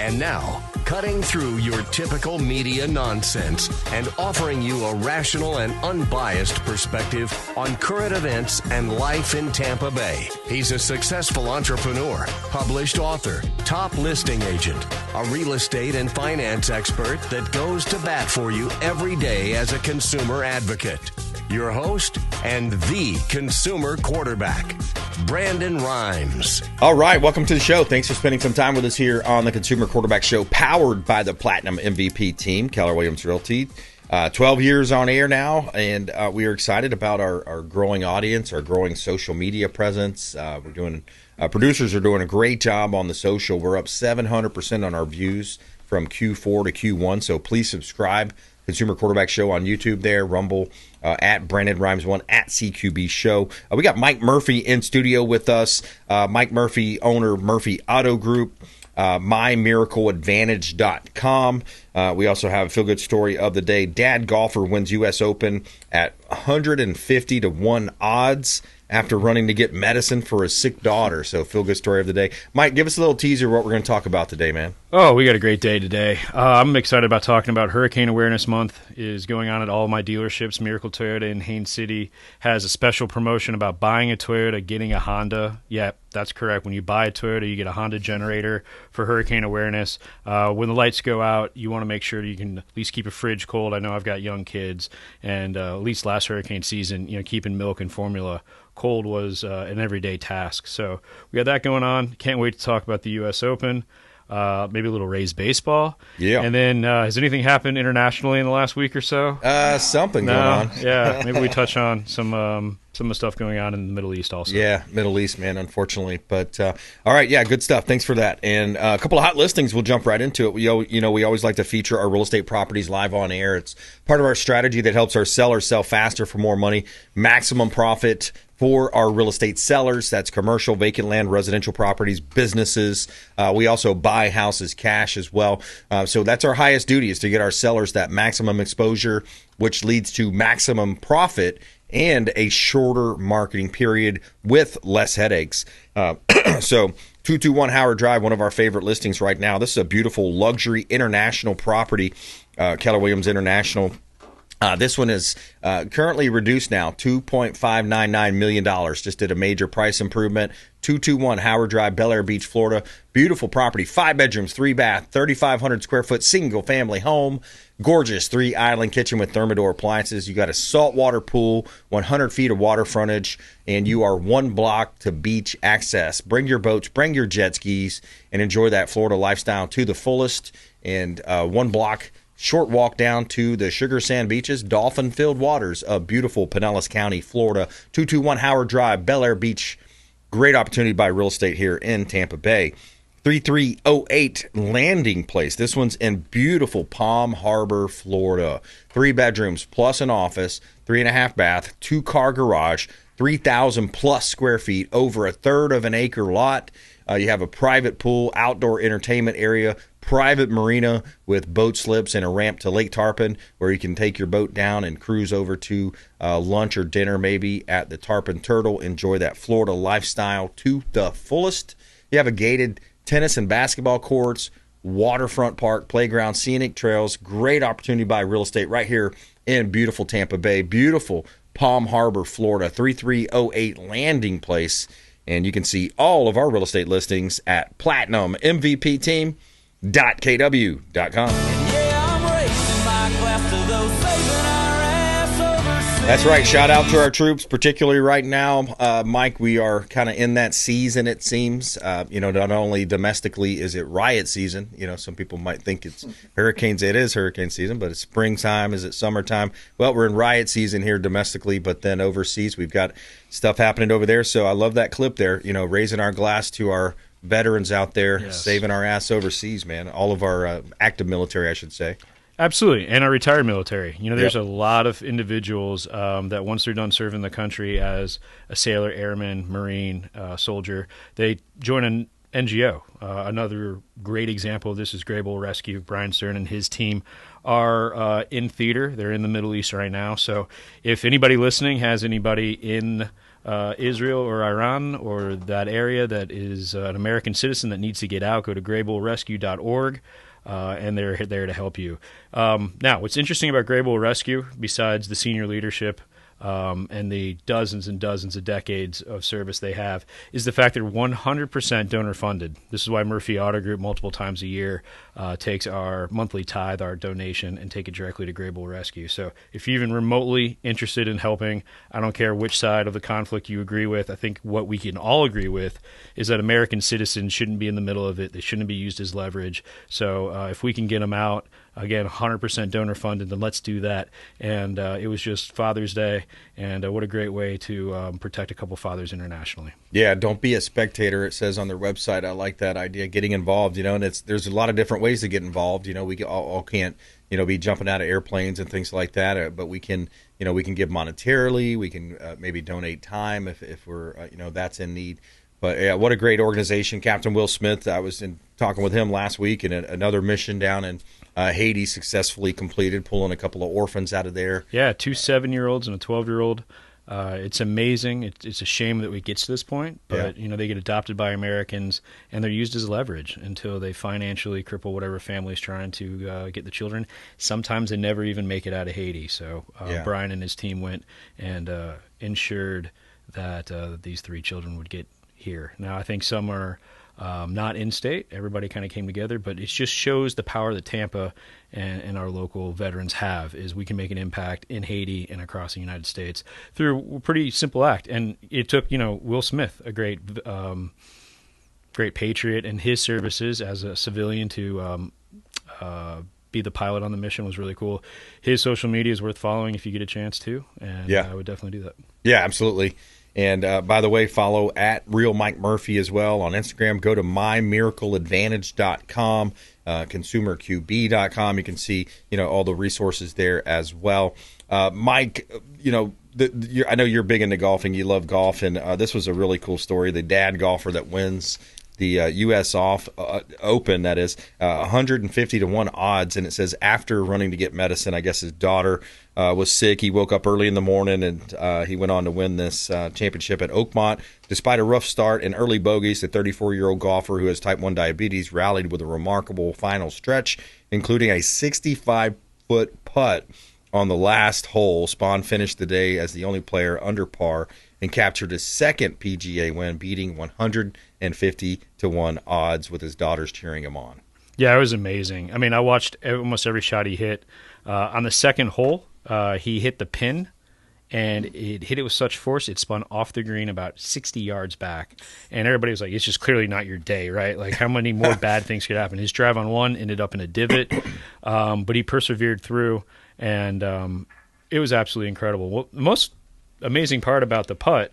And now, cutting through your typical media nonsense and offering you a rational and unbiased perspective on current events and life in Tampa Bay. He's a successful entrepreneur, published author, top listing agent, a real estate and finance expert that goes to bat for you every day as a consumer advocate. Your host and the consumer quarterback, Brandon Rimes. All right, welcome to the show. Thanks for spending some time with us here on the Consumer Quarterback Show, powered by the Platinum MVP team, Keller Williams Realty. 12 years on air now, and we are excited about our growing audience, our growing social media presence. Producers are doing a great job on the social. We're up 700% on our views from Q4 to Q1, so please subscribe. Consumer Quarterback Show on YouTube there, Rumble, at Brandon Rimes 1, at CQB Show. We got Mike Murphy in studio with us. Mike Murphy, owner, Murphy Auto Group, mymiracleadvantage.com. We also have a feel-good story of the day. Dad golfer wins U.S. Open at 150 to 1 odds after running to get medicine for his sick daughter. So feel-good story of the day. Mike, give us a little teaser of what we're going to talk about today, man. Oh, we got a great day today. I'm excited about talking about Hurricane Awareness Month is going on at all my dealerships. Miracle Toyota in Haines City has a special promotion about buying a Toyota, getting a Honda. Yeah, that's correct. When you buy a Toyota, you get a Honda generator for Hurricane Awareness. When the lights go out, you want to make sure you can at least keep a fridge cold. I know I've got young kids, and at least last hurricane season, keeping milk and formula cold was an everyday task. So we got that going on. Can't wait to talk about the U.S. Open. Maybe a little Rays baseball. Yeah. And then has anything happened internationally in the last week or so? Something going on. Yeah. Maybe we touch on some of the stuff going on in the Middle East also. Yeah, Middle East, man, unfortunately. But all right, yeah, good stuff. Thanks for that. And a couple of hot listings. We'll jump right into it. We always like to feature our real estate properties live on air. It's part of our strategy that helps our sellers sell faster for more money, maximum profit for our real estate sellers. That's commercial, vacant land, residential properties, businesses. We also buy houses cash as well. So that's our highest duty, is to get our sellers that maximum exposure, which leads to maximum profit and a shorter marketing period with less headaches. So 221 Howard Drive, one of our favorite listings right now. This is a beautiful luxury international property, Keller Williams International. This one is currently reduced now, $2.599 million. Just did a major price improvement. 221 Howard Drive, Bel Air Beach, Florida. Beautiful property, 5 bedrooms, 3 bath, 3,500 square foot single family home. Gorgeous 3-island kitchen with Thermador appliances. You got a saltwater pool, 100 feet of water frontage, and you are 1 block to beach access. Bring your boats, bring your jet skis, and enjoy that Florida lifestyle to the fullest. And 1 block short walk down to the Sugar Sand Beaches, dolphin-filled waters of beautiful Pinellas County, Florida. 221 Howard Drive, Bel Air Beach. Great opportunity to buy real estate here in Tampa Bay. 3308 Landing Place. This one's in beautiful Palm Harbor, Florida. 3 bedrooms plus an office, 3.5 bath, 2-car garage, 3,000 plus square feet, over a third of an acre lot. You have a private pool, outdoor entertainment area, private marina with boat slips and a ramp to Lake Tarpon, where you can take your boat down and cruise over to lunch or dinner maybe at the Tarpon Turtle. Enjoy that Florida lifestyle to the fullest. You have a gated tennis and basketball courts, waterfront park, playground, scenic trails. Great opportunity to buy real estate right here in beautiful Tampa Bay, beautiful Palm Harbor, Florida. 3308 Landing Place. And you can see all of our real estate listings at PlatinumMVPteam.kw.com. That's right. Shout out to our troops, particularly right now. Mike, we are kind of in that season, it seems. Not only domestically is it riot season. Some people might think it's hurricanes. It is hurricane season, but it's springtime. Is it summertime? Well, we're in riot season here domestically, but then overseas we've got stuff happening over there. So I love that clip there, raising our glass to our veterans out there, yes, saving our ass overseas, man. All of our active military, I should say. Absolutely, and our retired military. There's a lot of individuals that once they're done serving the country as a sailor, airman, Marine, soldier, they join an NGO. Another great example of this is Grable Rescue. Brian Stern and his team are in theater. They're in the Middle East right now. So if anybody listening has anybody in Israel or Iran or that area that is an American citizen that needs to get out, go to graybullrescue.org. And they're there to help you. Now, what's interesting about Gray Bull Rescue, besides the senior leadership and the dozens and dozens of decades of service they have, is the fact they're 100% donor funded. This is why Murphy Auto Group multiple times a year takes our monthly tithe, our donation, and take it directly to Gray Bull Rescue. So if you're even remotely interested in helping, I don't care which side of the conflict you agree with, I think what we can all agree with is that American citizens shouldn't be in the middle of it. They shouldn't be used as leverage. So if we can get them out, again, 100% donor funded, then let's do that. And it was just Father's Day, and what a great way to protect a couple fathers internationally. Yeah, don't be a spectator, it says on their website. I like that idea, getting involved, and there's a lot of different ways to get involved. We all can't, be jumping out of airplanes and things like that, but we can, we can give monetarily, we can maybe donate time if we're, that's in need. But yeah, what a great organization. Captain Will Smith, I was talking with him last week, and another mission down in Haiti successfully completed, pulling a couple of orphans out of there. Yeah, 2 7-year-olds and a 12-year-old. It's amazing. It's a shame that we get to this point, but they get adopted by Americans, and they're used as leverage until they financially cripple whatever family's trying to get the children. Sometimes they never even make it out of Haiti. So Brian and his team went and ensured that these 3 children would get here. Now, I think some are not in state. Everybody kind of came together, but it just shows the power that Tampa and our local veterans have, is we can make an impact in Haiti and across the United States through a pretty simple act. And it took, Will Smith, a great patriot, and his services as a civilian to be the pilot on the mission was really cool. His social media is worth following if you get a chance to, and I would definitely do that. Yeah, absolutely. And by the way, follow at Real Mike Murphy as well on Instagram. Go to mymiracleadvantage.com, consumerqb.com. You can see, all the resources there as well. Mike, I know you're big into golfing. You love golf, and this was a really cool story. The dad golfer that wins the U.S. Open, that is 150 to 1 odds, and it says after running to get medicine, I guess his daughter was sick. He woke up early in the morning, and he went on to win this championship at Oakmont. Despite a rough start and early bogeys, the 34-year-old golfer who has type 1 diabetes rallied with a remarkable final stretch, including a 65-foot putt on the last hole. Spahn finished the day as the only player under par and captured his second PGA win, beating 150 to 1 odds with his daughters cheering him on. Yeah, it was amazing. I mean, I watched almost every shot he hit. On the second hole, he hit the pin, and it hit it with such force, it spun off the green about 60 yards back. And everybody was like, it's just clearly not your day, right? Like, how many more bad things could happen? His drive on 1 ended up in a divot, but he persevered through, and it was absolutely incredible. Well, the most amazing part about the putt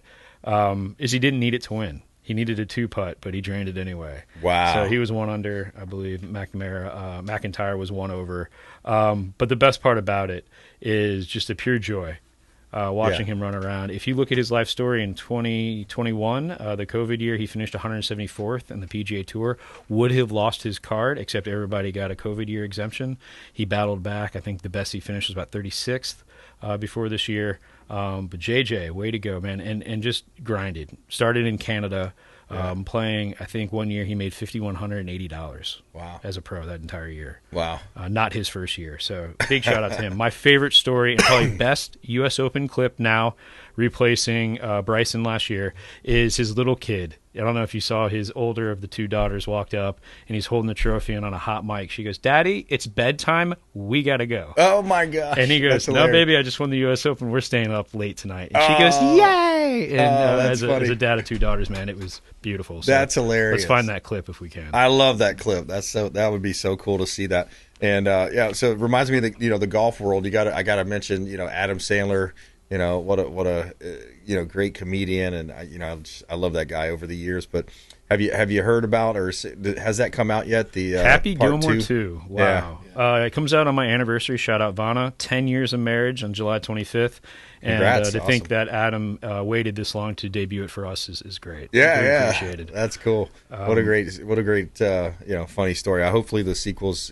is he didn't need it to win. He needed a 2-putt, but he drained it anyway. Wow. So he was 1 under, I believe. McIntyre was 1 over. But the best part about it is just a pure joy watching him run around. If you look at his life story in 2021, the COVID year, he finished 174th in the PGA Tour. Would have lost his card, except everybody got a COVID year exemption. He battled back. I think the best he finished was about 36th before this year. But JJ, way to go, man, and just grinded. Started in Canada, playing. I think one year he made $5,180. Wow, as a pro that entire year. Wow, not his first year. So big shout out to him. My favorite story and probably best U.S. Open clip now, replacing Bryson last year, is his little kid. I don't know if you saw his older of the 2 daughters walked up, and he's holding the trophy and on a hot mic. She goes, "Daddy, it's bedtime. We got to go." Oh, my gosh. And he goes, "No, baby, I just won the U.S. Open. We're staying up late tonight." And she goes, "Yay!" And as a dad of 2 daughters, man, it was beautiful. So that's hilarious. Let's find that clip if we can. I love that clip. That would be so cool to see that. And, so it reminds me of the golf world. I got to mention, Adam Sandler. What a great comedian, and I love that guy over the years. But have you heard about, or has that come out yet? The Happy Part Gilmore 2? 2. Wow. Yeah. It comes out on my anniversary. Shout out Vanna. 10 years of marriage on July 25th. And Congrats. To think that Adam waited this long to debut it for us is great. Yeah, appreciated. That's cool. What a great funny story. Hopefully the sequel's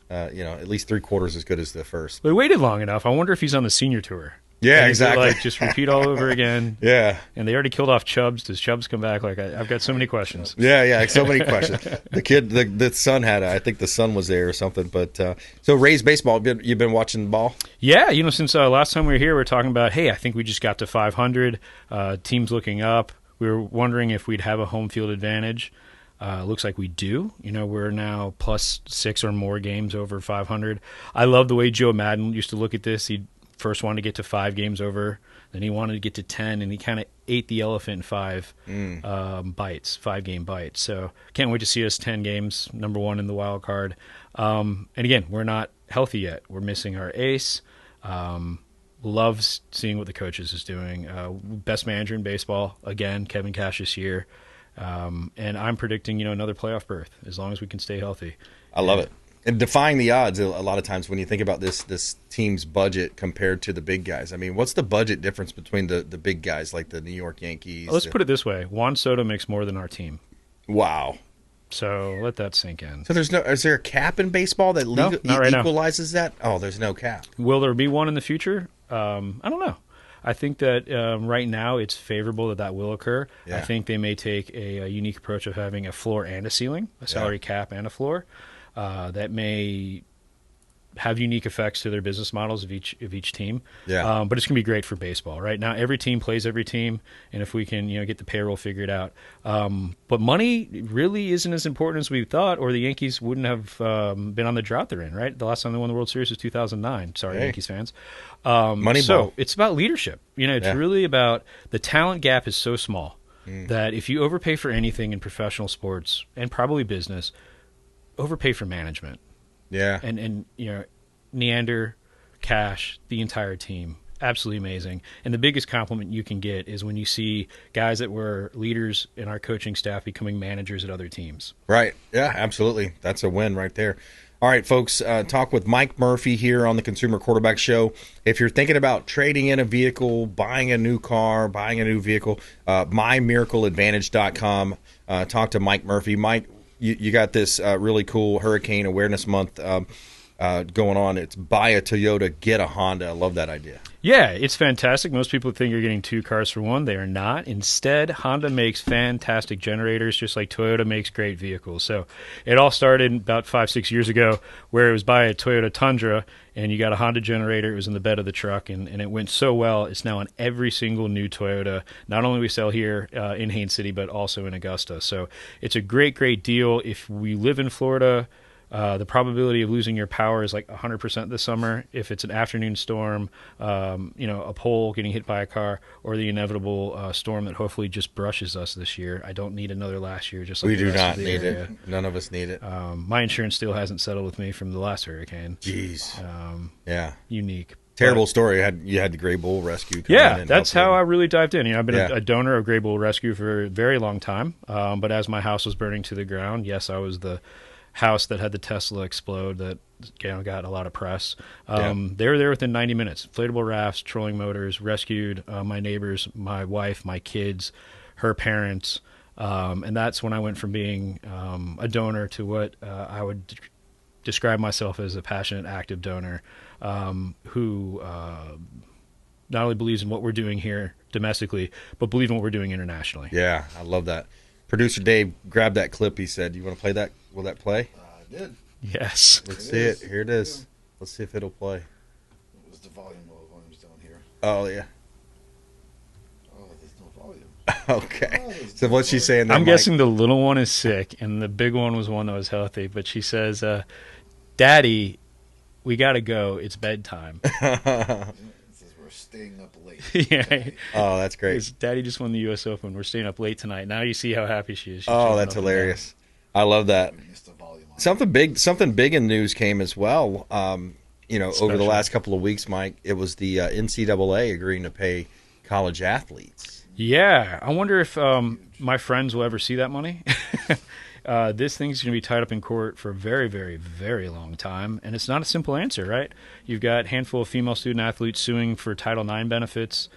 at least 3/4 as good as the first. We waited long enough. I wonder if he's on the senior tour. Yeah, and exactly. Like, just repeat all over again. Yeah. And they already killed off Chubbs. Does Chubbs come back? Like, I've got so many questions. Yeah, so many questions. The son had, I think the son was there or something. But so Rays baseball, you've been watching ball? Yeah, since last time we were here, we were talking about, hey, I think we just got to 500. Teams looking up. We were wondering if we'd have a home field advantage. Looks like we do. We're now plus 6 or more games over 500. I love the way Joe Madden used to look at this. He first wanted to get to 5 games over, then he wanted to get to 10, and he kind of ate the elephant in 5 bites, 5-game bites. So can't wait to see us 10 games, number 1 in the wild card. And again, we're not healthy yet. We're missing our ace. Loves seeing what the coaches is doing. Best manager in baseball, again, Kevin Cash this year. And I'm predicting, another playoff berth as long as we can stay healthy. I love it. And defying the odds a lot of times when you think about this team's budget compared to the big guys. I mean, what's the budget difference between the big guys like the New York Yankees? Let's put it this way. Juan Soto makes more than our team. Wow. So let that sink in. So is there a cap in baseball that equalizes that? Oh, there's no cap. Will there be one in the future? I don't know. I think that right now it's favorable that will occur. Yeah. I think they may take a unique approach of having a floor and a ceiling, a salary cap and a floor. That may have unique effects to their business models of each team. Yeah. But it's going to be great for baseball. Right now, every team plays every team, and if we can get the payroll figured out. But money really isn't as important as we thought, or the Yankees wouldn't have been on the drought they're in, right? The last time they won the World Series was 2009. Sorry, Yankees fans. Moneyball. So it's about leadership. It's really about the talent gap is so small that if you overpay for anything in professional sports and probably business, overpay for management. Yeah. And Neander, Cash, the entire team, absolutely amazing. And the biggest compliment you can get is when you see guys that were leaders in our coaching staff becoming managers at other teams. Right. Yeah, absolutely. That's a win right there. All right, folks, talk with Mike Murphy here on the Consumer Quarterback Show. If you're thinking about trading in a vehicle, buying a new car, buying a new vehicle, mymiracleadvantage.com. Talk to Mike Murphy. Mike, you got this really cool Hurricane Awareness Month going on. It's buy a Toyota, get a Honda. I love that idea. Yeah, it's fantastic. Most people think you're getting 2 cars for one. They are not. Instead, Honda makes fantastic generators, just like Toyota makes great vehicles. So it all started about 5-6 years ago where it was buy a Toyota Tundra, and you got a Honda generator. It was in the bed of the truck, and it went so well. It's now on every single new Toyota. Not only we sell here in Haines City, but also in Augusta. So it's a great, great deal. If we live in Florida, the probability of losing your power is like 100% this summer. If it's an afternoon storm, a pole getting hit by a car, or the inevitable storm that hopefully just brushes us this year. I don't need another last year. Just like we do not need it. None of us need it. My insurance still hasn't settled with me from the last hurricane. Jeez. Yeah. Unique. Terrible story. You had the Gray Bull Rescue. Yeah, that's how I really dived in. I've been a donor of Gray Bull Rescue for a very long time. But as my house was burning to the ground, yes, I was the house that had the Tesla explode that got a lot of press. They were there within 90 minutes. Inflatable rafts, trolling motors, rescued my neighbors, my wife, my kids, her parents. And that's when I went from being a donor to what I would describe myself as a passionate, active donor who not only believes in what we're doing here domestically, but believes in what we're doing internationally. Yeah, I love that. Producer Dave grabbed that clip. He said, "You want to play that? Will that play?" I did. Yes. Let's see it. Here it is. Let's see if it'll play. It was the volume down here. Oh, yeah. Oh, there's no volume. Okay. So what's she saying there, I'm Mike? guessing the little one is sick, and the big one was one that was healthy. But she says, Daddy, we got to go. It's bedtime. It says we're staying up late. Yeah. Oh, that's great. Daddy just won the U.S. Open. We're staying up late tonight. Now you see how happy she is. She's Oh, that's hilarious. I love that. Something big in news came as well. Over the last couple of weeks, Mike, it was the NCAA agreeing to pay college athletes. Yeah, I wonder if my friends will ever see that money. This thing's going to be tied up in court for a very, very, very long time, and it's not a simple answer, right? You've got a handful of female student athletes suing for Title IX benefits.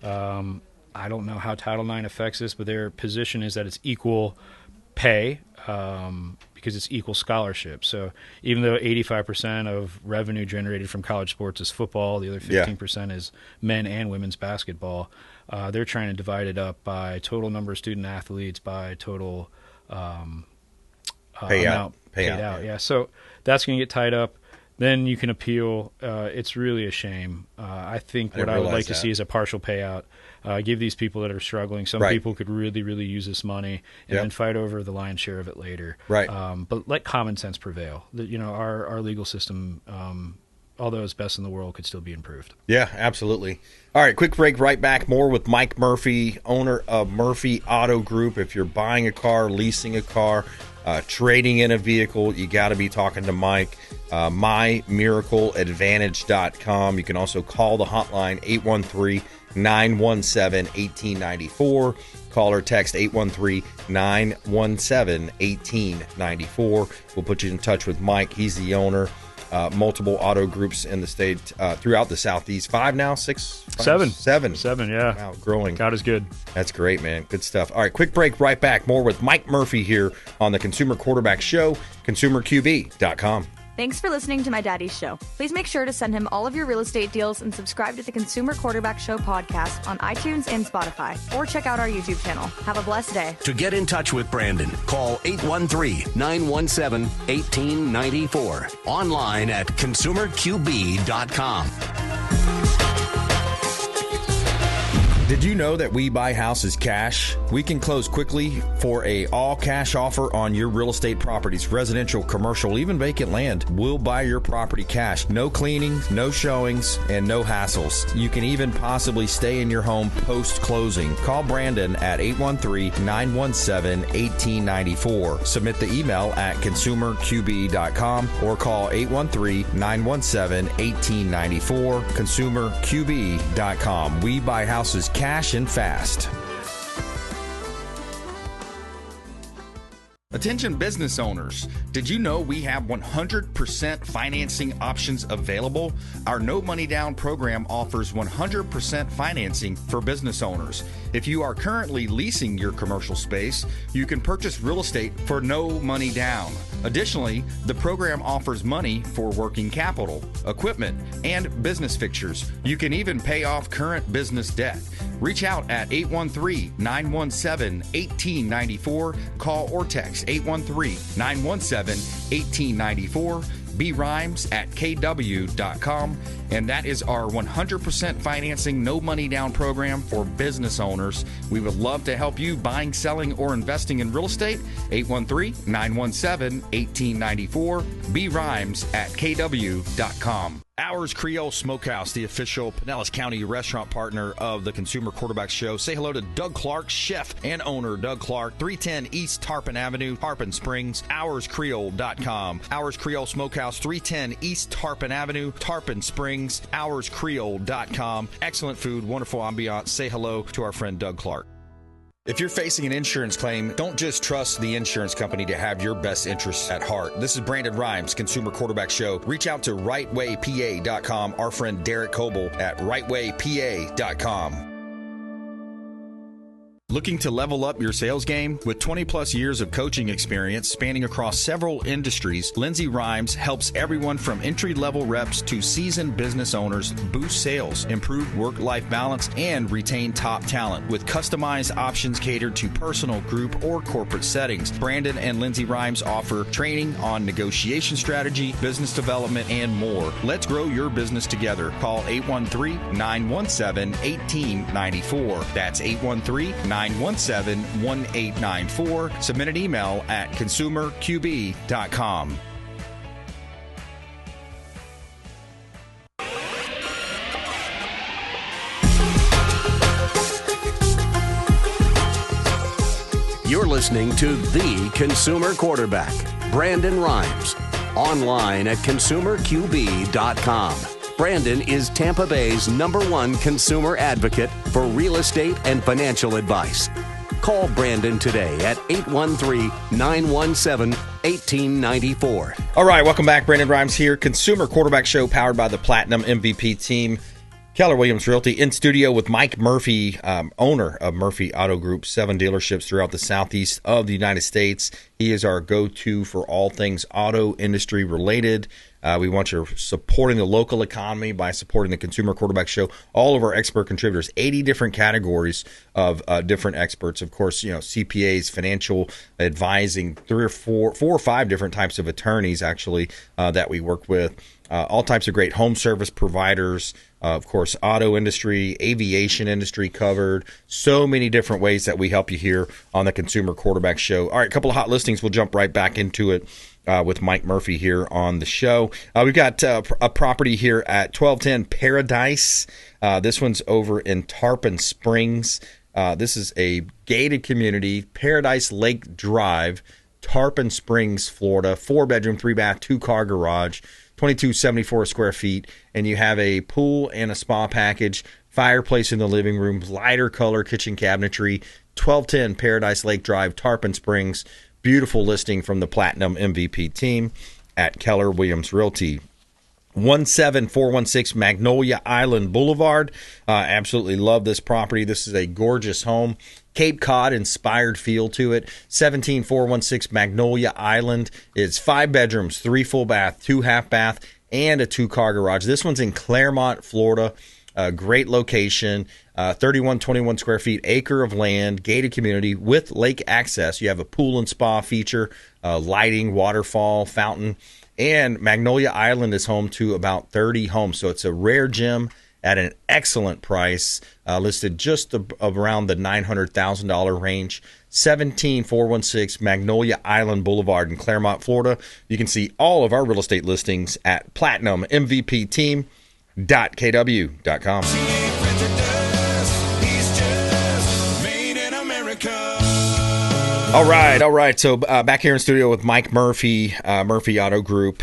I don't know how Title IX affects this, but their position is that it's equal pay because it's equal scholarship. So even though 85% of revenue generated from college sports is football, the other 15% is men and women's basketball. They're trying to divide it up by total number of student athletes, by total amount paid out. Yeah. So that's going to get tied up. Then you can appeal. It's really a shame. I think what I would like to see is a partial payout. Give these people that are struggling. Some people could really, really use this money, and then fight over the lion's share of it later. Right. But let common sense prevail. Our legal system, although it's best in the world, could still be improved. Yeah, absolutely. All right, quick break. Right back. More with Mike Murphy, owner of Murphy Auto Group. If you're buying a car, leasing a car, trading in a vehicle, you got to be talking to Mike. MyMiracleAdvantage.com. You can also call the hotline 813-917-1894. Call or text 813-917-1894. We'll put you in touch with Mike. He's the owner. Multiple auto groups in the state, throughout the Southeast. 5 now? 6? 7. 7. 7, yeah. Wow, growing. God is good. That's great, man. Good stuff. All right, quick break. Right back. More with Mike Murphy here on the Consumer Quarterback Show, ConsumerQB.com. Thanks for listening to my daddy's show. Please make sure to send him all of your real estate deals and subscribe to the Consumer Quarterback Show podcast on iTunes and Spotify, or check out our YouTube channel. Have a blessed day. To get in touch with Brandon, call 813-917-1894. Online at ConsumerQB.com. Did you know that we buy houses cash? We can close quickly for a all-cash offer on your real estate properties, residential, commercial, even vacant land. We'll buy your property cash. No cleaning, no showings, and no hassles. You can even possibly stay in your home post-closing. Call Brandon at 813-917-1894. Submit the email at consumerqb.com or call 813-917-1894. consumerqb.com. We buy houses cash and fast. Attention business owners, did you know we have 100% financing options available? Our no money down program offers 100% financing for business owners. If you are currently leasing your commercial space, you can purchase real estate for no money down. Additionally, the program offers money for working capital, equipment, and business fixtures. You can even pay off current business debt. Reach out at 813-917-1894. Call or text 813-917-1894. B Rimes at KW.com. And that is our 100% financing, no money down program for business owners. We would love to help you buying, selling, or investing in real estate. 813-917-1894. B Rimes at KW.com. Ours Creole Smokehouse, the official Pinellas County restaurant partner of the Consumer Quarterback Show. Say hello to Doug Clark, chef and owner Doug Clark, 310 East Tarpon Avenue, Tarpon Springs, ourscreole.com. Ours Creole Smokehouse, 310 East Tarpon Avenue, Tarpon Springs, ourscreole.com. Excellent food, wonderful ambiance. Say hello to our friend Doug Clark. If you're facing an insurance claim, don't just trust the insurance company to have your best interests at heart. This is Brandon Rimes, Consumer Quarterback Show. Reach out to rightwaypa.com, our friend Derek Coble at rightwaypa.com. Looking to level up your sales game? With 20 plus years of coaching experience spanning across several industries, Lindsay Rimes helps everyone from entry-level reps to seasoned business owners boost sales, improve work-life balance, and retain top talent with customized options catered to personal, group, or corporate settings. Brandon and Lindsay Rimes offer training on negotiation strategy, business development, and more. Let's grow your business together. Call 813-917-1894. That's 813-917-1894. Submit an email at consumerqb.com. You're listening to The Consumer Quarterback, Brandon Rimes. Online at consumerqb.com. Brandon is Tampa Bay's #1 consumer advocate for real estate and financial advice. Call Brandon today at 813-917-1894. All right, welcome back. Brandon Rimes here. Consumer Quarterback Show powered by the Platinum MVP team. Keller Williams Realty in studio with Mike Murphy, owner of Murphy Auto Group, 7 dealerships throughout the southeast of the United States. He is our go-to for all things auto industry related. We want you supporting the local economy by supporting the Consumer Quarterback Show. All of our expert contributors, 80 different categories of different experts. Of course, CPAs, financial advising, 4 or 5 different types of attorneys actually that we work with. All types of great home service providers, of course, auto industry, aviation industry covered. So many different ways that we help you here on the Consumer Quarterback Show. All right, a couple of hot listings. We'll jump right back into it with Mike Murphy here on the show. We've got a property here at 1210 Paradise. This one's over in Tarpon Springs. This is a gated community, Paradise Lake Drive, Tarpon Springs, Florida. 4-bedroom, 3-bath, 2-car garage. 2274 square feet, and you have a pool and a spa package, fireplace in the living room, lighter color kitchen cabinetry, 1210 Paradise Lake Drive, Tarpon Springs. Beautiful listing from the Platinum MVP team at Keller Williams Realty. 17416 Magnolia Island Boulevard. Absolutely love this property. This is a gorgeous home. Cape Cod inspired feel to it. 17416 Magnolia Island is 5 bedrooms, 3 full bath, 2 half bath, and a 2-car garage. This one's in Claremont, Florida. Great location. 3121 square feet, acre of land, gated community with lake access. You have a pool and spa feature, lighting, waterfall, fountain. And Magnolia Island is home to about 30 homes. So it's a rare gem at an excellent price, listed just around the $900,000 range. 17416 Magnolia Island Boulevard in Claremont, Florida. You can see all of our real estate listings at platinummvpteam.kw.com. All right. So back here in studio with Mike Murphy, Murphy Auto Group.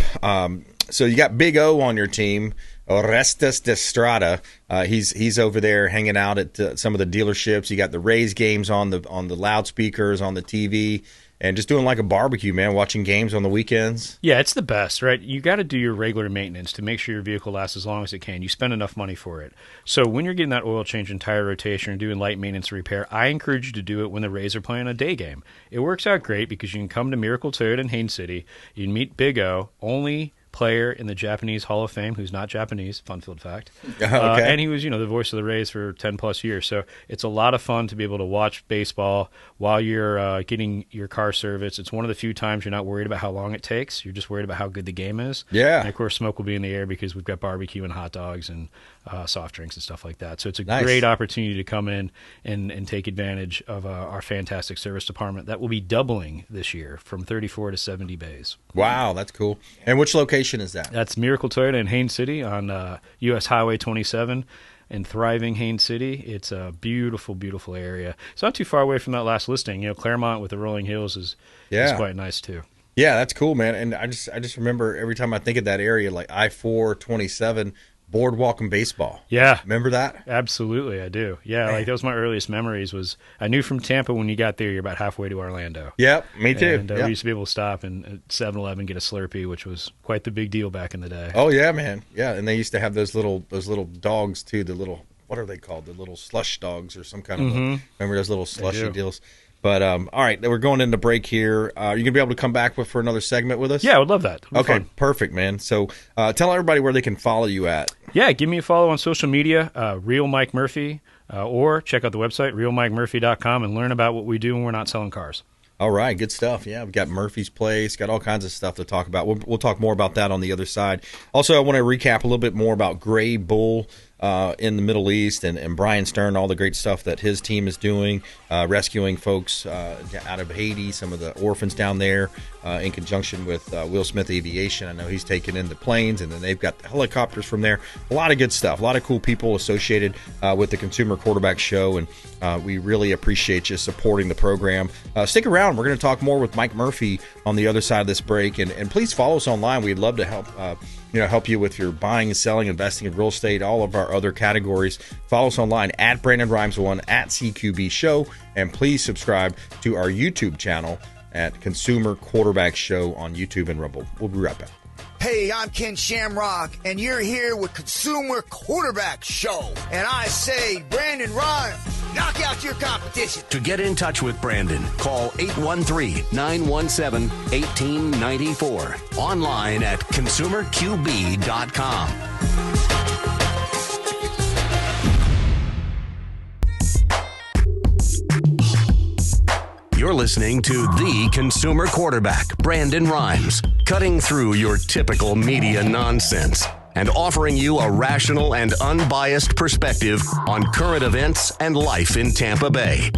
So you got Big O on your team, Orestes de Estrada. He's over there hanging out at some of the dealerships. You got the Rays games on the loudspeakers, on the TV, and just doing like a barbecue, man, watching games on the weekends. Yeah, it's the best, right? You got to do your regular maintenance to make sure your vehicle lasts as long as it can. You spend enough money for it. So when you're getting that oil change and tire rotation and doing light maintenance repair, I encourage you to do it when the Rays are playing a day game. It works out great because you can come to Miracle Toyota in Haines City. You can meet Big O, only player in the Japanese Hall of Fame who's not Japanese, fun field fact. Okay. And he was, the voice of the Rays for 10 plus years. So it's a lot of fun to be able to watch baseball while you're getting your car serviced. It's one of the few times you're not worried about how long it takes. You're just worried about how good the game is. Yeah. And of course, smoke will be in the air because we've got barbecue and hot dogs and soft drinks and stuff like that. So it's a great opportunity to come in and take advantage of our fantastic service department that will be doubling this year from 34 to 70 bays. Wow, that's cool. And which location is that? That's Miracle Toyota in Haines City on U.S. Highway 27 in thriving Haines City. It's a beautiful, beautiful area. It's not too far away from that last listing. Claremont with the rolling hills is quite nice too. Yeah, that's cool, man. And I just remember every time I think of that area, like I-427, boardwalk and baseball. Yeah. Remember that? Absolutely, I do. Yeah, like that was my earliest memories was I knew from Tampa when you got there you're about halfway to Orlando. Yep, me too. And we used to be able to stop and at 7-Eleven get a Slurpee, which was quite the big deal back in the day. Oh yeah, man. Yeah, and they used to have those little dogs too, the little, what are they called? The little slush dogs or some kind of remember those little slushy deals? But all right, we're going into break here. Are you gonna be able to come back for another segment with us? Yeah, I would love that. Okay, fun. Perfect, man. So tell everybody where they can follow you at. Yeah, give me a follow on social media, Real Mike Murphy, or check out the website, realmikemurphy.com, and learn about what we do when we're not selling cars. All right, good stuff. Yeah, we've got Murphy's Place, got all kinds of stuff to talk about. We'll talk more about that on the other side. Also, I want to recap a little bit more about Gray Bull in the Middle East and Brian Stern, all the great stuff that his team is doing, rescuing folks out of Haiti, some of the orphans down there, in conjunction with Will Smith Aviation. I know he's taken in the planes, and then they've got the helicopters from there. A lot of good stuff, a lot of cool people associated with the Consumer Quarterback Show, and we really appreciate you supporting the program. Stick around. We're going to talk more with Mike Murphy on the other side of this break, and please follow us online. We'd love to help you with your buying and selling, investing in real estate, all of our other categories. Follow us online at Brandon Rimes 1 at CQB Show, and please subscribe to our YouTube channel at Consumer Quarterback Show on YouTube and Rumble. We'll be right back. Hey, I'm Ken Shamrock, and you're here with Consumer Quarterback Show. And I say, Brandon Rhymes, knock out your competition. To get in touch with Brandon, call 813-917-1894. Online at consumerqb.com. You're listening to the Consumer Quarterback, Brandon Rimes, cutting through your typical media nonsense and offering you a rational and unbiased perspective on current events and life in Tampa Bay.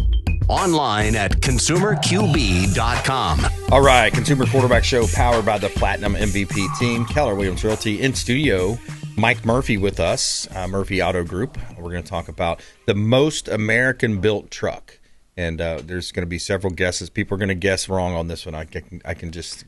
Online at consumerqb.com. All right, Consumer Quarterback Show powered by the Platinum MVP team. Keller Williams Realty in studio. Mike Murphy with us, Murphy Auto Group. We're going to talk about the most American-built truck. And there's going to be several guesses. People are going to guess wrong on this one. I can just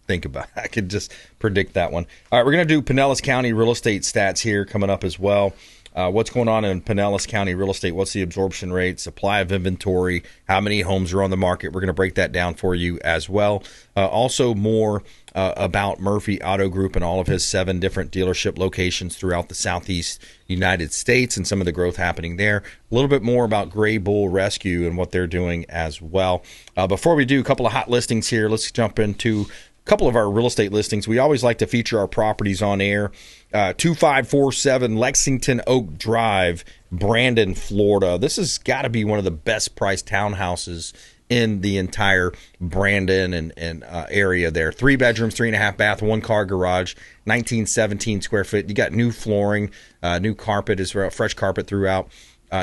think about it. I can just predict that one. All right, we're going to do Pinellas County real estate stats here coming up as well. What's going on in Pinellas County real estate? What's the absorption rate, supply of inventory, how many homes are on the market? We're going to break that down for you as well. Also more about Murphy Auto Group and all of his 7 different dealership locations throughout the Southeast United States and some of the growth happening there. A little bit more about Gray Bull Rescue and what they're doing as well. Before we do a couple of hot listings here, let's jump into a couple of our real estate listings. We always like to feature our properties on air. 2547 Lexington Oak Drive, Brandon, Florida. This has got to be one of the best priced townhouses in the entire Brandon and area there. 3 bedrooms, 3.5 bath, 1-car garage, 1917 square foot. You got new flooring, new carpet, fresh carpet throughout.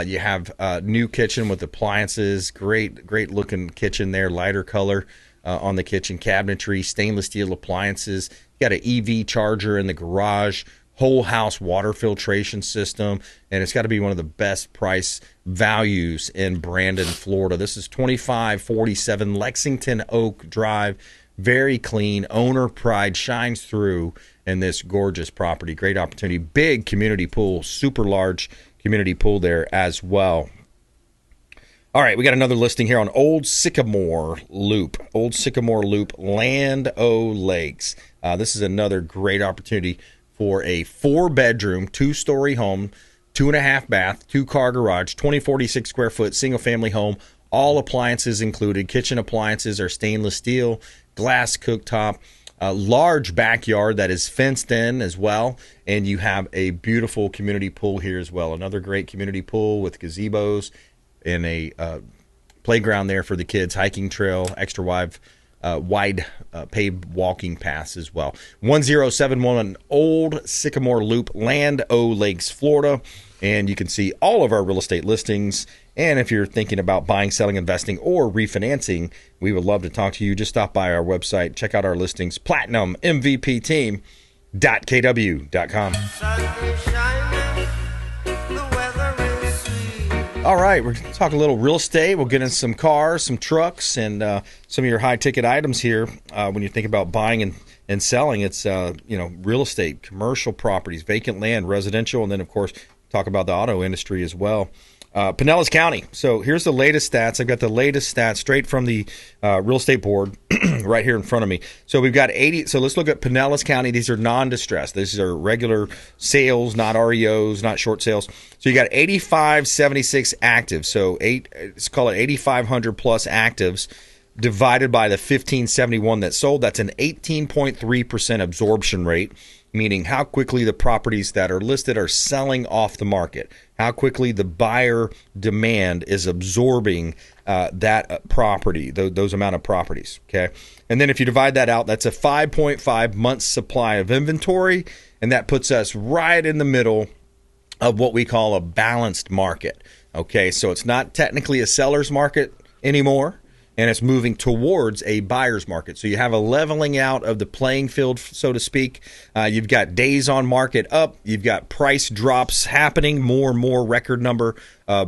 You have a new kitchen with appliances, great looking kitchen there, lighter color on the kitchen, cabinetry, stainless steel appliances. You got an EV charger in the garage, whole house water filtration system, and it's got to be one of the best price values in Brandon, Florida. This is 2547 Lexington Oak Drive. Very clean. Owner pride shines through in this gorgeous property. Great opportunity. Big community pool, super large community pool there as well. All right, we got another listing here on Old Sycamore Loop. Old Sycamore Loop, Land O Lakes. This is another great opportunity for a 4-bedroom, 2-story home, 2.5 bath, 2-car garage, 2046 square foot, single-family home. All appliances included. Kitchen appliances are stainless steel, glass cooktop, a large backyard that is fenced in as well, and you have a beautiful community pool here as well. Another great community pool with gazebos and a playground there for the kids, hiking trail, extra wide paved walking paths as well. 1071 Old Sycamore Loop, Land O Lakes, Florida. And you can see all of our real estate listings. And if you're thinking about buying, selling, investing, or refinancing, we would love to talk to you. Just stop by our website, check out our listings, platinummvpteam.kw.com. All right, we're going to talk a little real estate. We'll get in some cars, some trucks, and some of your high-ticket items here. When you think about buying and selling, it's real estate, commercial properties, vacant land, residential, and then, of course, talk about the auto industry as well. Pinellas County. So here's the latest stats. I've got the latest stats straight from the real estate board right here in front of me. So we've got 80. So let's look at Pinellas County. These are non-distressed. These are regular sales, not REOs, not short sales. So you got 8576 active. So let's call it 8,500 plus actives divided by the 1571 that sold. That's an 18.3% absorption rate, meaning how quickly the properties that are listed are selling off the market, how quickly the buyer demand is absorbing that property, those amount of properties, okay? And then if you divide that out, that's a 5.5 months supply of inventory, and that puts us right in the middle of what we call a balanced market, okay? So it's not technically a seller's market anymore, and it's moving towards a buyer's market. So you have a leveling out of the playing field, so to speak. You've got days on market up. You've got price drops happening, more and more record number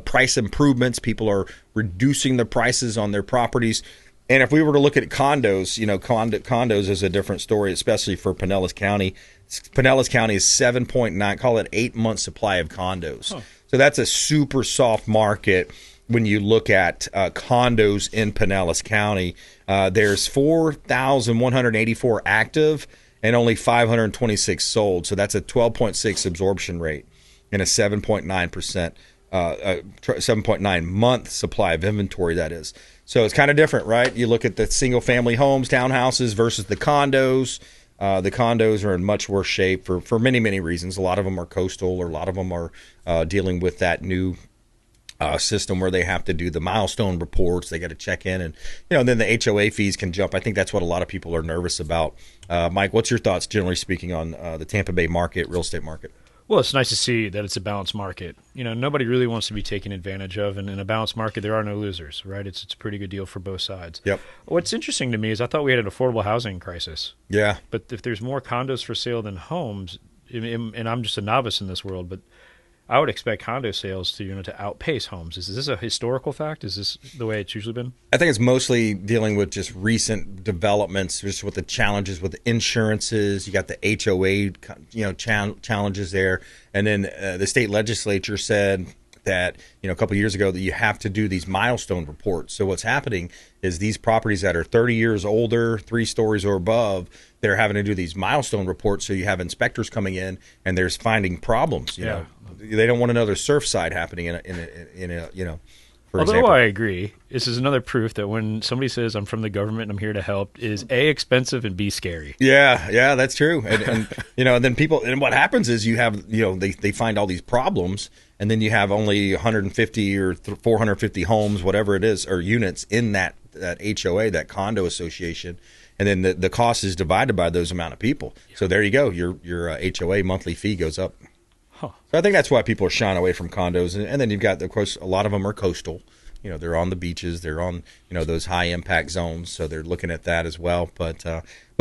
price improvements. People are reducing the prices on their properties. And if we were to look at condos, condos is a different story, especially for Pinellas County. Pinellas County is 7.9, call it 8-month supply of condos. Huh. So that's a super soft market. When you look at condos in Pinellas County, there's 4,184 active and only 526 sold. So that's a 12.6 absorption rate and a 7.9%, 7.9 month supply of inventory, that is. So it's kind of different, right? You look at the single family homes, townhouses versus the condos. The condos are in much worse shape for many, many reasons. A lot of them are coastal, or a lot of them are dealing with that new system where they have to do the milestone reports. They got to check in, and then the HOA fees can jump. I think that's what a lot of people are nervous about. Mike, what's your thoughts, generally speaking, on the Tampa Bay market, real estate market? Well, it's nice to see that it's a balanced market. Nobody really wants to be taken advantage of, and in a balanced market, there are no losers, right? It's a pretty good deal for both sides. Yep. What's interesting to me is I thought we had an affordable housing crisis. Yeah. But if there's more condos for sale than homes, and I'm just a novice in this world, but I would expect condo sales to outpace homes. Is this a historical fact? Is this the way it's usually been? I think it's mostly dealing with just recent developments, just with the challenges with insurances. You got the HOA, challenges there, and then the state legislature said that a couple of years ago that you have to do these milestone reports. So what's happening is these properties that are 30 years older, 3 stories or above, they're having to do these milestone reports. So you have inspectors coming in and there's finding problems. You know, they don't want another Surfside happening in a for Although example. I agree, this is another proof that when somebody says I'm from the government and I'm here to help, is A, expensive, and B, scary. Yeah, that's true. And and then people, and what happens is you have, they find all these problems, and then you have only 150 or 450 homes, whatever it is, or units in that HOA, that condo association, and then the cost is divided by those amount of people. So there you go. Your HOA monthly fee goes up. So I think that's why people are shying away from condos. And then you've got, of course, a lot of them are coastal. They're on the beaches. They're on, those high impact zones. So they're looking at that as well. But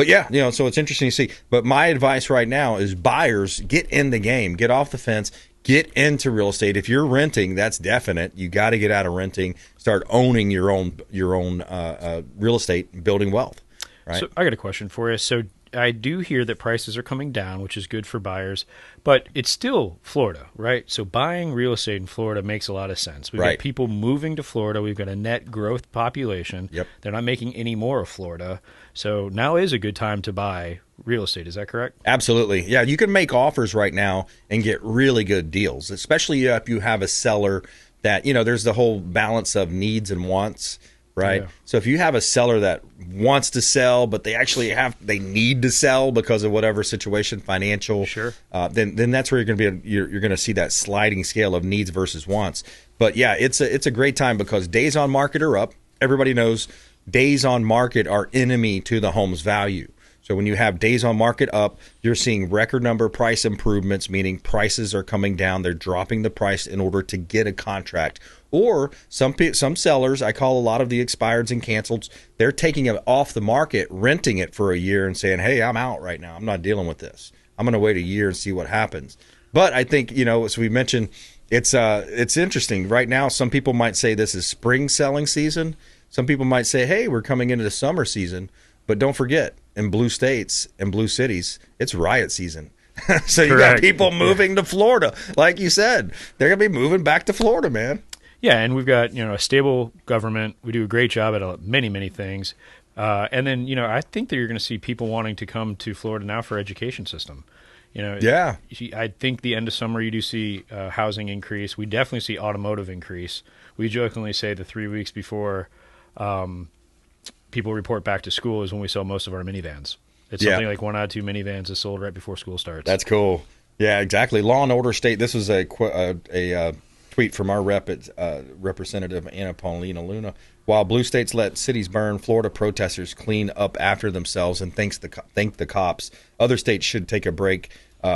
yeah, so it's interesting to see. But my advice right now is buyers, get in the game, get off the fence, get into real estate. If you're renting, that's definite. You got to get out of renting, start owning your own real estate, building wealth. Right. So I got a question for you. So I do hear that prices are coming down, which is good for buyers, but it's still Florida, right? So buying real estate in Florida makes a lot of sense. We've got people moving to Florida. We've got a net growth population. Yep. They're not making any more of Florida. So now is a good time to buy real estate. Is that correct? Absolutely. Yeah, you can make offers right now and get really good deals, especially if you have a seller that, there's the whole balance of needs and wants. Right. Yeah. So if you have a seller that wants to sell, but they need to sell because of whatever situation, financial, sure. Then that's where you're going to you're going to see that sliding scale of needs versus wants. But yeah, it's a great time because days on market are up. Everybody knows days on market are enemy to the home's value. So when you have days on market up, you're seeing record number price improvements, meaning prices are coming down. They're dropping the price in order to get a contract. Or some sellers, I call a lot of the expireds and canceleds, they're taking it off the market, renting it for a year and saying, hey, I'm out right now. I'm not dealing with this. I'm going to wait a year and see what happens. But I think, as we mentioned, it's interesting. Right now, some people might say this is spring selling season. Some people might say, hey, we're coming into the summer season. But don't forget, in blue states and blue cities, it's riot season. So you got people moving to Florida. Like you said, they're going to be moving back to Florida, man. Yeah, and we've got a stable government. We do a great job at many things, and then I think that you're going to see people wanting to come to Florida now for education system. Yeah, I think the end of summer you do see housing increase. We definitely see automotive increase. We jokingly say the 3 weeks before people report back to school is when we sell most of our minivans. It's something like 1 out of 2 minivans is sold right before school starts. That's cool. Yeah, exactly. Law and order state. This was a tweet from our Representative Anna Paulina Luna. While blue states let cities burn, Florida protesters clean up after themselves and thank the cops. Other states should take a break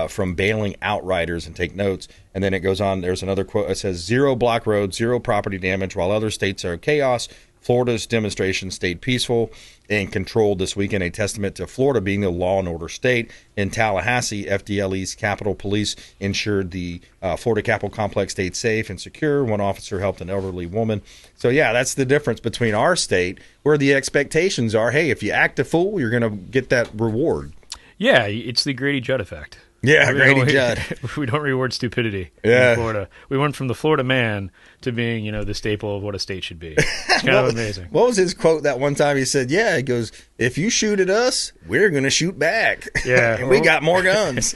from bailing outriders and take notes. And then it goes on. There's another quote. It says, 0 block roads, 0 property damage. While other states are chaos, Florida's demonstration stayed peaceful and controlled this weekend, a testament to Florida being the law and order state. In Tallahassee, FDLE's Capitol Police ensured the Florida Capitol complex stayed safe and secure. One officer helped an elderly woman. So, yeah, that's the difference between our state, where the expectations are, hey, if you act a fool, you're going to get that reward. Yeah, it's the Grady Judd effect. Yeah, Grady Judd. We don't reward stupidity Yeah. in Florida. We went from the Florida man to being, the staple of what a state should be. It's kind of amazing. What was his quote that one time? He said, he goes, if you shoot at us, we're going to shoot back. Yeah. And we got more guns.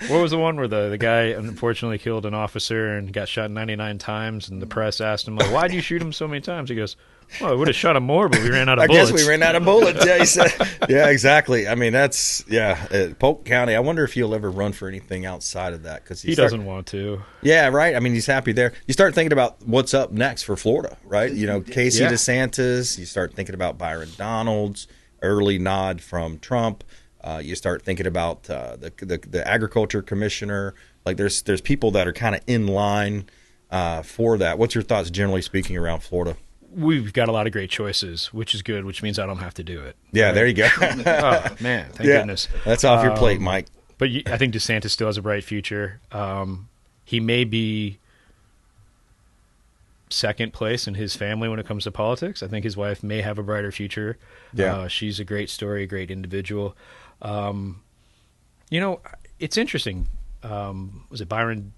What was the one where the guy unfortunately killed an officer and got shot 99 times, and the press asked him, like, why'd you shoot him so many times? He goes, well, I would have shot him more, but we ran out of bullets. I guess we ran out of bullets. Yeah, he said. Yeah, exactly. I mean, that's Polk County. I wonder if he'll ever run for anything outside of that because he doesn't want to. Yeah, right. I mean, he's happy there. You start thinking about what's up next for Florida, right? Casey DeSantis. You start thinking about Byron Donalds. Early nod from Trump. You start thinking about the agriculture commissioner. Like there's people that are kind of in line for that. What's your thoughts, generally speaking, around Florida? We've got a lot of great choices, which is good, which means I don't have to do it. Yeah, right? There you go. Oh, man, thank goodness. That's off your plate, Mike. But I think DeSantis still has a bright future. He may be second place in his family when it comes to politics. I think his wife may have a brighter future. Yeah. She's a great story, a great individual. It's interesting. Was it Byron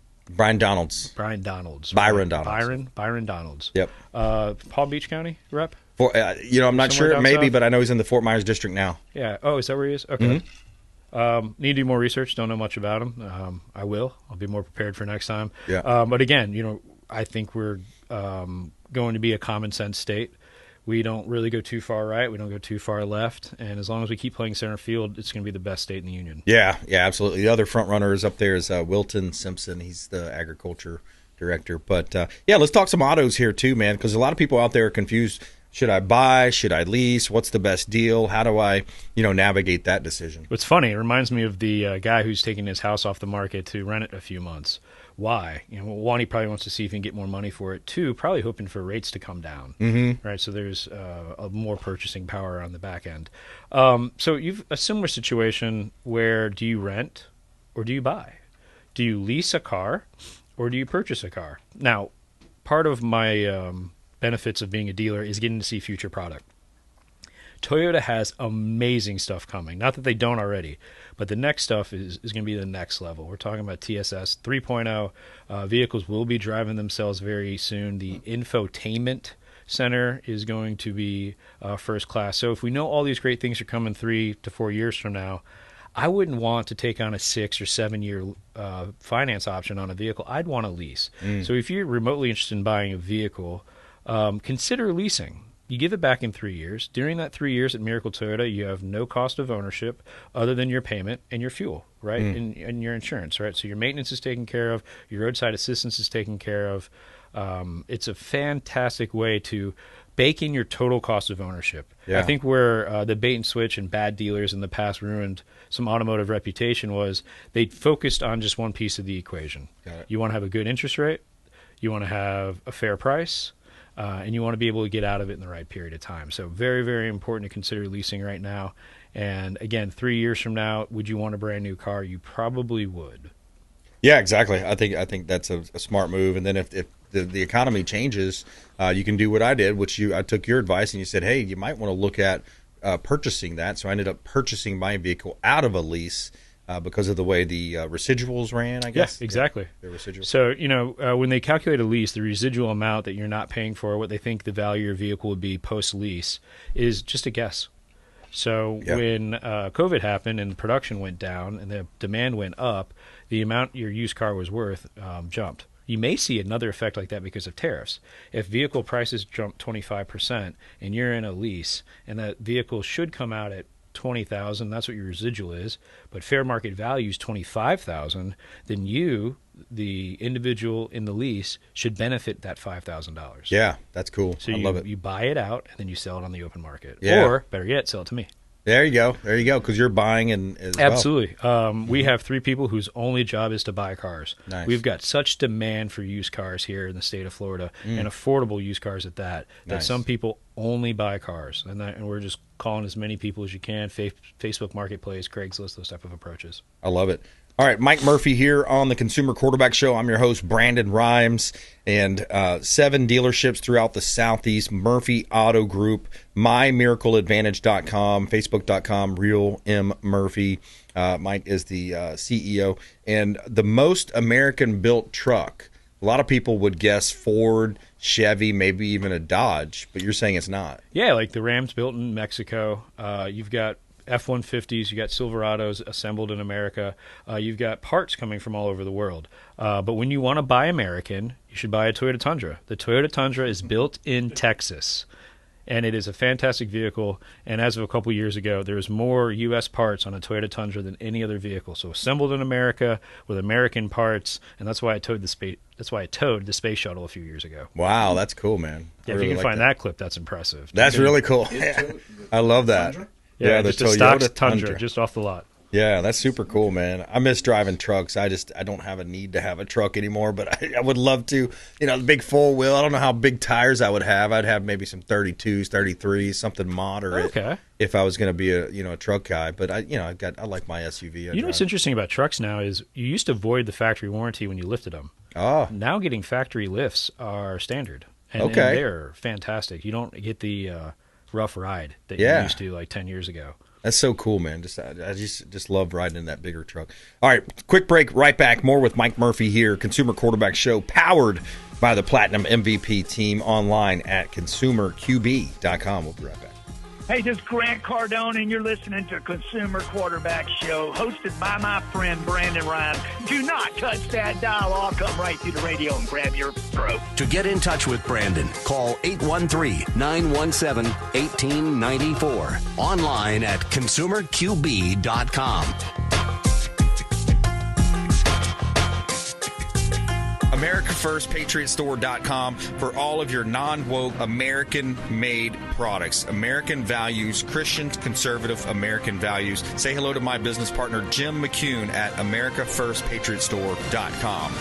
Donalds. Byron Donalds. Byron Donalds. Byron Donalds. Yep. Palm Beach County rep? I'm not sure. Maybe, south? But I know he's in the Fort Myers district now. Yeah. Oh, is that where he is? Okay. Mm-hmm. Need to do more research. Don't know much about him. I will. I'll be more prepared for next time. Yeah. But again, I think we're going to be a common sense state. We don't really go too far right. We don't go too far left. And as long as we keep playing center field, it's going to be the best state in the union. Yeah, absolutely. The other front runner is up there is Wilton Simpson. He's the agriculture director. But, let's talk some autos here too, man, because a lot of people out there are confused. Should I buy? Should I lease? What's the best deal? How do I, navigate that decision? What's funny, it reminds me of the guy who's taking his house off the market to rent it a few months. Why? One, he probably wants to see if he can get more money for it. Two, probably hoping for rates to come down. Mm-hmm. Right? So there's a more purchasing power on the back end. So you've a similar situation where do you rent or do you buy? Do you lease a car or do you purchase a car? Now, part of my benefits of being a dealer is getting to see future product. Toyota has amazing stuff coming. Not that they don't already, but the next stuff is going to be the next level. We're talking about TSS 3.0. Vehicles will be driving themselves very soon. The infotainment center is going to be first class. So if we know all these great things are coming 3 to 4 years from now, I wouldn't want to take on a 6 or 7 year finance option on a vehicle. I'd want to lease. So if you're remotely interested in buying a vehicle, consider leasing. You give it back in 3 years. During that 3 years at Miracle Toyota, you have no cost of ownership other than your payment and your fuel, right? And your insurance, right? So your maintenance is taken care of. Your roadside assistance is taken care of. It's a fantastic way to bake in your total cost of ownership. Yeah. I think where the bait and switch and bad dealers in the past ruined some automotive reputation was they focused on just one piece of the equation. You want to have a good interest rate. You want to have a fair price. And you want to be able to get out of it in the right period of time. So very, very important to consider leasing right now. And again, 3 years from now, would you want a brand new car? You probably would. Yeah, exactly. I think that's a smart move. And then if the economy changes, you can do what I did, which I took your advice and you said, hey, you might want to look at purchasing that. So I ended up purchasing my vehicle out of a lease. Because of the way the residuals ran, I guess. Yeah, exactly. The residuals. So, when they calculate a lease, the residual amount that you're not paying for, what they think the value of your vehicle would be post-lease, is just a guess. So when COVID happened and production went down and the demand went up, the amount your used car was worth jumped. You may see another effect like that because of tariffs. If vehicle prices jump 25% and you're in a lease and that vehicle should come out at $20,000, that's what your residual is, but fair market value is $25,000, then you, the individual in the lease, should benefit that $5,000. Yeah, that's cool. So I love it. You buy it out and then you sell it on the open market. Yeah. Or, better yet, sell it to me. There you go, because you're buying as Absolutely. Well. We have 3 people whose only job is to buy cars. Nice. We've got such demand for used cars here in the state of Florida, and affordable used cars at that Nice. some people only buy cars, and we're just calling as many people as you can. Facebook Marketplace, Craigslist, those type of approaches. I love it. All right, Mike Murphy here on the Consumer Quarterback Show. I'm your host, Brandon Rimes, and 7 dealerships throughout the Southeast, Murphy Auto Group, mymiracleadvantage.com, facebook.com, Real M. Murphy. Mike is the CEO. And the most American-built truck, a lot of people would guess Ford, Chevy, maybe even a Dodge, but you're saying it's not. Yeah, like the Rams built in Mexico. You've got F-150s, you got Silverados assembled in America. You've got parts coming from all over the world. But when you want to buy American, you should buy a Toyota Tundra. The Toyota Tundra is built in Texas, and it is a fantastic vehicle. And as of a couple years ago, there's more U.S. parts on a Toyota Tundra than any other vehicle. So assembled in America with American parts, and that's why I towed the space. That's why I towed the space shuttle a few years ago. Wow, that's cool, man. Yeah, if you can find that clip, that's impressive. That's really cool. I love that. Yeah, the just Toyota a stock Tundra, just off the lot. Yeah, that's super cool, man. I miss driving trucks. I don't have a need to have a truck anymore, but I would love to. The big full wheel. I don't know how big tires I would have. I'd have maybe some 32s, 33s, something moderate. Okay. If I was going to be a truck guy, but I like my SUV. What's interesting about trucks now is you used to void the factory warranty when you lifted them. Oh. Now getting factory lifts are standard, and okay, and they're fantastic. You don't get the rough ride that you used to like 10 years ago. That's so cool, man. I just love riding in that bigger truck. All right, quick break, right back. More with Mike Murphy here, Consumer Quarterback Show, powered by the Platinum MVP team, online at consumerqb.com. We'll be right back. Hey, this is Grant Cardone, and you're listening to Consumer Quarterback Show, hosted by my friend Brandon Rimes. Do not touch that dial. I'll come right through the radio and grab your throat. To get in touch with Brandon, call 813-917-1894. Online at consumerqb.com. AmericaFirstPatriotStore.com for all of your non-woke, American-made products. American values, Christian, conservative American values. Say hello to my business partner, Jim McCune, at AmericaFirstPatriotStore.com.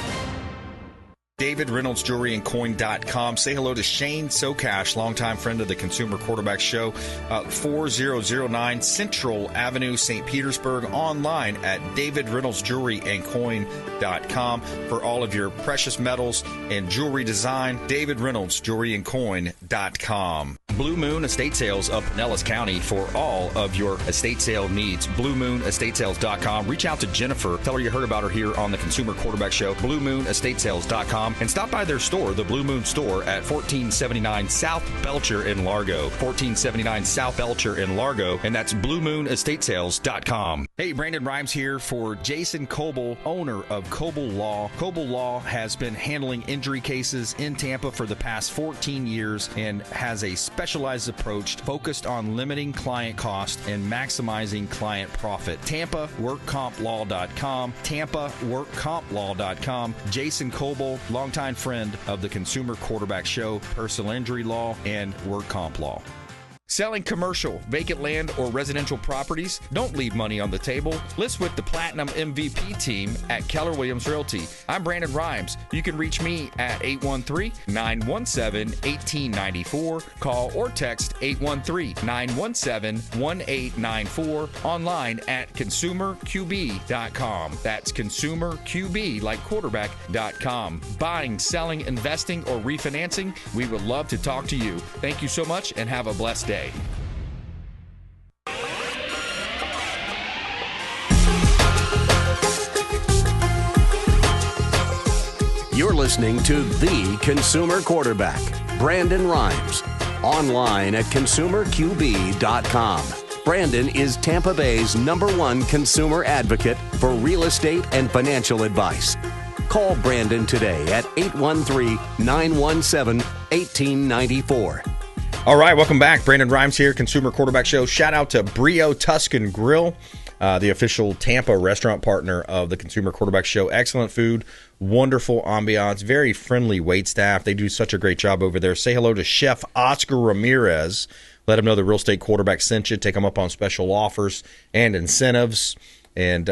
David Reynolds Jewelry and Coin.com. Say hello to Shane Socash, longtime friend of the Consumer Quarterback Show, 4009 Central Avenue, St. Petersburg, online at David Reynolds Jewelry and Coin.com for all of your precious metals and jewelry design. David Reynolds Jewelry and Coin.com. Blue Moon Estate Sales of Pinellas County for all of your estate sale needs. BlueMoonEstateSales.com. Reach out to Jennifer. Tell her you heard about her here on the Consumer Quarterback Show. BlueMoonEstateSales.com. And stop by their store, the Blue Moon Store, at 1479 South Belcher in Largo. 1479 South Belcher in Largo. And that's BlueMoonEstateSales.com. Hey, Brandon Rimes here for Jason Coble, owner of Coble Law. Coble Law has been handling injury cases in Tampa for the past 14 years and has a specialized approach focused on limiting client cost and maximizing client profit. TampaWorkCompLaw.com. TampaWorkCompLaw.com. Jason Coble, longtime friend of the Consumer Quarterback Show, personal injury law, and work comp law. Selling commercial, vacant land, or residential properties? Don't leave money on the table. List with the Platinum MVP team at Keller Williams Realty. I'm Brandon Rimes. You can reach me at 813-917-1894. Call or text 813-917-1894. Online at consumerqb.com. That's consumerqb, like quarterback.com. Buying, selling, investing, or refinancing? We would love to talk to you. Thank you so much and have a blessed day. You're listening to The Consumer Quarterback, Brandon Rimes. Online at consumerqb.com. Brandon is Tampa Bay's #1 consumer advocate for real estate and financial advice. Call Brandon today at 813-917-1894. All right, welcome back. Brandon Rimes here, Consumer Quarterback Show. Shout out to Brio Tuscan Grill, the official Tampa restaurant partner of the Consumer Quarterback Show. Excellent food, wonderful ambiance, very friendly wait staff. They do such a great job over there. Say hello to Chef Oscar Ramirez. Let him know the Real Estate Quarterback sent you. Take him up on special offers and incentives. And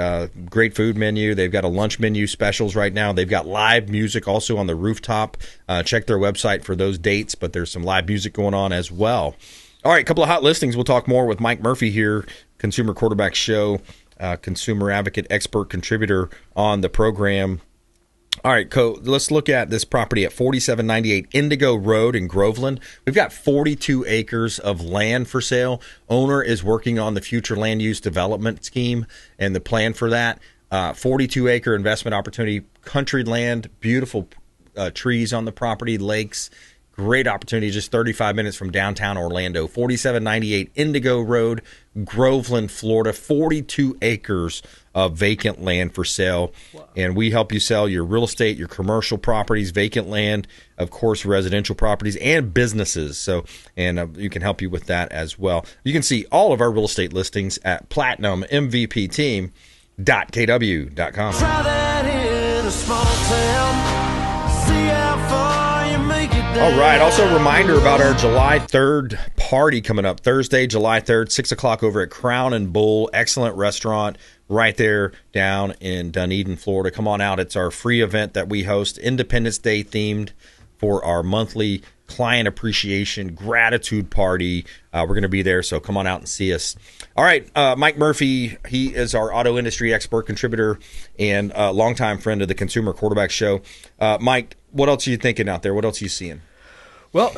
great food menu. They've got a lunch menu specials right now. They've got live music also on the rooftop. Check their website for those dates, but there's some live music going on as well. All right, a couple of hot listings. We'll talk more with Mike Murphy here, Consumer Quarterback Show, consumer advocate, expert contributor on the program. All right, let's look at this property at 4798 Indigo Road in Groveland. We've got 42 acres of land for sale. Owner is working on the future land use development scheme and the plan for that. 42-acre investment opportunity, country land, beautiful trees on the property, lakes. Great opportunity, just 35 minutes from downtown Orlando. 4798 Indigo Road, Groveland, Florida. 42 acres of vacant land for sale. Wow. And we help you sell your real estate, your commercial properties, vacant land, of course, residential properties, and businesses. And you can help you with that as well. You can see all of our real estate listings at platinummvpteam.kw.com. Try that in a small town. See how far. All right. Also, a reminder about our July 3rd party coming up. Thursday, July 3rd, 6 o'clock over at Crown and Bull. Excellent restaurant right there down in Dunedin, Florida. Come on out. It's our free event that we host, Independence Day themed, for our monthly client appreciation gratitude party. We're going to be there, so come on out and see us. All right, Mike Murphy, he is our auto industry expert contributor and a longtime friend of the Consumer Quarterback Show. Mike, what else are you thinking out there? What else are you seeing? Well,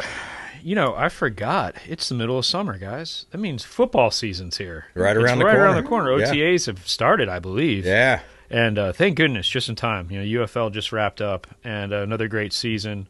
I forgot. It's the middle of summer, guys. That means football season's here. Right around the corner. Right around the corner. Yeah. OTAs have started, I believe. Yeah. And thank goodness, just in time. UFL just wrapped up, and another great season.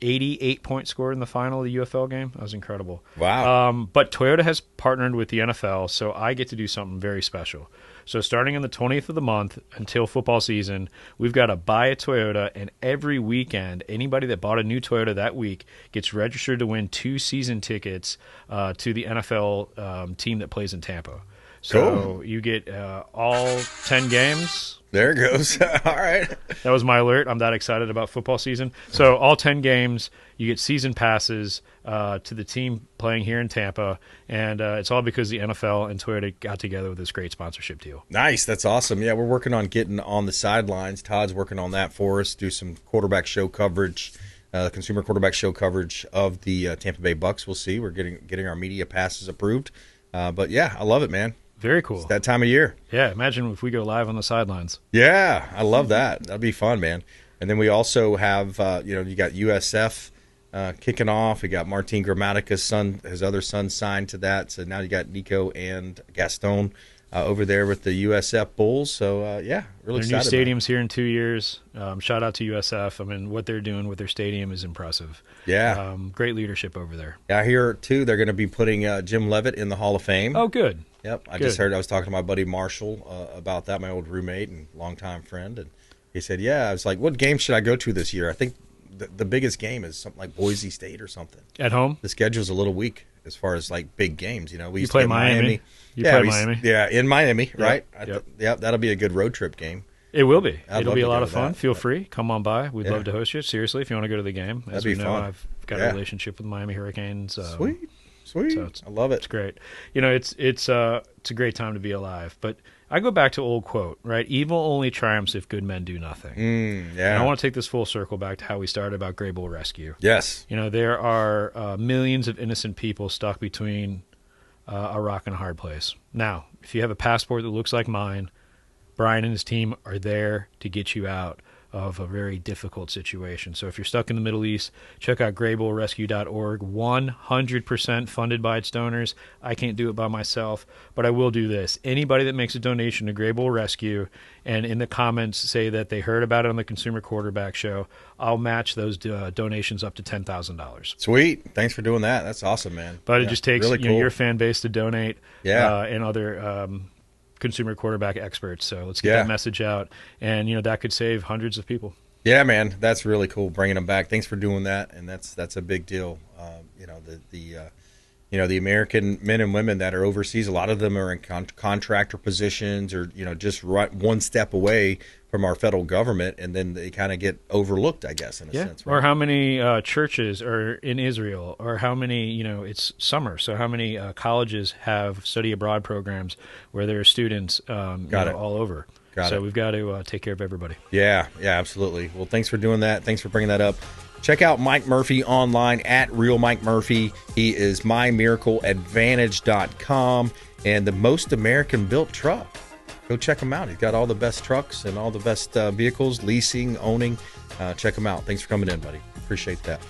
88 points scored in the final of the UFL game. That was incredible. Wow. But Toyota has partnered with the NFL, so I get to do something very special. So starting on the 20th of the month until football season, we've got to buy a Toyota, and every weekend, anybody that bought a new Toyota that week gets registered to win 2 season tickets to the NFL team that plays in Tampa. So You get all 10 games. There it goes. All right. That was my alert. I'm that excited about football season. So all 10 games, you get season passes to the team playing here in Tampa, and it's all because the NFL and Toyota got together with this great sponsorship deal. Nice. That's awesome. Yeah, we're working on getting on the sidelines. Todd's working on that for us, do some quarterback show coverage, consumer quarterback show coverage of the Tampa Bay Bucks. We'll see. We're getting our media passes approved. But, yeah, I love it, man. Very cool. It's that time of year. Yeah, imagine if we go live on the sidelines. Yeah, I love that. That'd be fun, man. And then we also have, you got USF kicking off. We got Martin Grammatica's son, his other son signed to that. So now you got Nico and Gaston over there with the USF Bulls. So, really Their excited. Their new stadium's here in 2 years. Shout out to USF. I mean, what they're doing with their stadium is impressive. Yeah. Great leadership over there. I hear, too, they're going to be putting Jim Leavitt in the Hall of Fame. Oh, good. Yep. I just heard, I was talking to my buddy Marshall about that, my old roommate and longtime friend. And he said, yeah, I was like, what game should I go to this year? I think the biggest game is something like Boise State or something. At home? The schedule's a little weak as far as like big games. We play Miami. Play Miami. Yeah, in Miami, yep. Right? Yep. That'll be a good road trip game. It will be. I'd It'll be a lot of fun. That. Feel free. Come on by. We'd love to host you. Seriously, if you want to go to the game. As That'd be fun. I've got a relationship with the Miami Hurricanes. Sweet. So I love it. It's great. It's a great time to be alive. But I go back to old quote, right? Evil only triumphs if good men do nothing. Yeah. And I want to take this full circle back to how we started about Gray Bull Rescue. Yes. There are millions of innocent people stuck between a rock and a hard place. Now, if you have a passport that looks like mine, Brian and his team are there to get you out of a very difficult situation. So if you're stuck in the Middle East, check out graybullrescue.org. 100% funded by its donors. I can't do it by myself, but I will do this. Anybody that makes a donation to Gray Bull Rescue and in the comments say that they heard about it on the Consumer Quarterback Show, I'll match those donations up to $10,000. Sweet. Thanks for doing that. That's awesome, man. But it just takes really cool. Your fan base to donate and other consumer quarterback experts. So let's get that message out, and that could save hundreds of people. Yeah, man, that's really cool bringing them back. Thanks for doing that, and that's a big deal. the American men and women that are overseas, a lot of them are in contractor positions or, just right one step away from our federal government, and then they kind of get overlooked, I guess, in a sense. Right? Or how many churches are in Israel, or how many, it's summer, so how many colleges have study abroad programs where there are students all over. So we've got to take care of everybody. Yeah, absolutely. Well, thanks for doing that. Thanks for bringing that up. Check out Mike Murphy online at Real Mike Murphy. He is mymiracleadvantage.com and the most American built truck. Go check him out. He's got all the best trucks and all the best vehicles, leasing, owning. Check him out. Thanks for coming in, buddy. Appreciate that.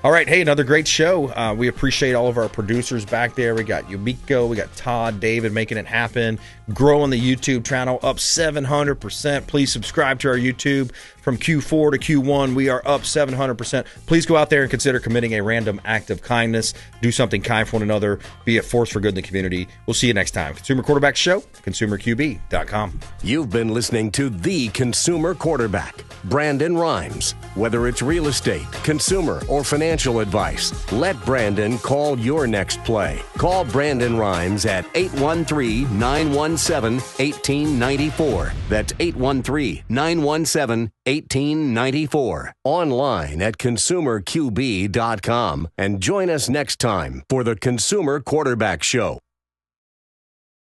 All right. Hey, another great show. We appreciate all of our producers back there. We got Yumiko. We got Todd, David making it happen. Growing the YouTube channel up 700%. Please subscribe to our YouTube. From Q4 to Q1, we are up 700%. Please go out there and consider committing a random act of kindness. Do something kind for one another. Be a force for good in the community. We'll see you next time. Consumer Quarterback Show, consumerqb.com. You've been listening to The Consumer Quarterback, Brandon Rimes. Whether it's real estate, consumer, or financial advice, let Brandon call your next play. Call Brandon Rimes at 813-917-1894. That's 813-917-1894. Online at consumerqb.com. And join us next time for the Consumer Quarterback Show.